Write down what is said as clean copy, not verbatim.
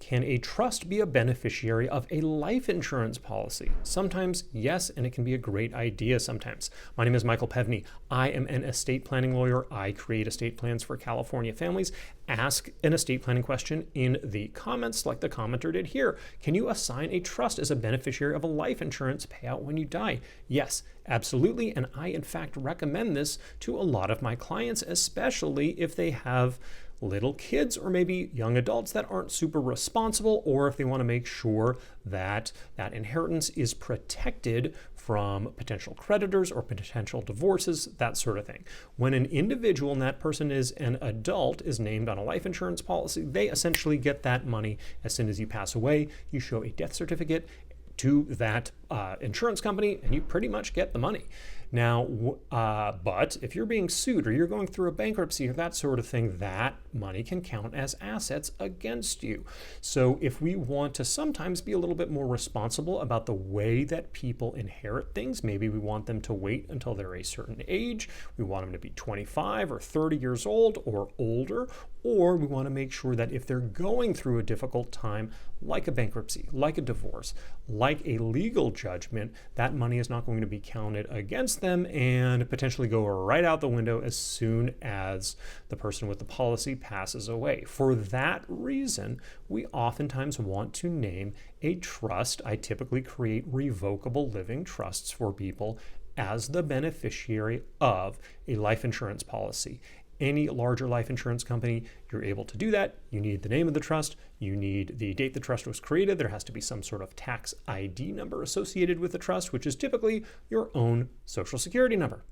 Can a trust be a beneficiary of a life insurance policy? Sometimes, yes, and it can be a great idea sometimes. My name is Michael Pevney. I am an estate planning lawyer. I create estate plans for California families. Ask an estate planning question in the comments like the commenter did here. Can you assign a trust as a beneficiary of a life insurance payout when you die? Yes, absolutely. And I, in fact, recommend this to a lot of my clients, especially if they have little kids or maybe young adults that aren't super responsible, or if they want to make sure that that inheritance is protected from potential creditors or potential divorces, that sort of thing. When an individual, and that person is an adult, is named on a life insurance policy, they essentially get that money as soon as you pass away. You show a death certificate to that insurance company and you pretty much get the money. Now, but if you're being sued or you're going through a bankruptcy or that sort of thing, that money can count as assets against you. So if we want to sometimes be a little bit more responsible about the way that people inherit things, maybe we want them to wait until they're a certain age, we want them to be 25 or 30 years old or older, or we want to make sure that if they're going through a difficult time, like a bankruptcy, like a divorce, like a legal judgment, that money is not going to be counted against them and potentially go right out the window as soon as the person with the policy passes away. For that reason, we oftentimes want to name a trust. I typically create revocable living trusts for people as the beneficiary of a life insurance policy. Any larger life insurance company, you're able to do that. You need the name of the trust. You need the date the trust was created. There has to be some sort of tax ID number associated with the trust, which is typically your own social security number.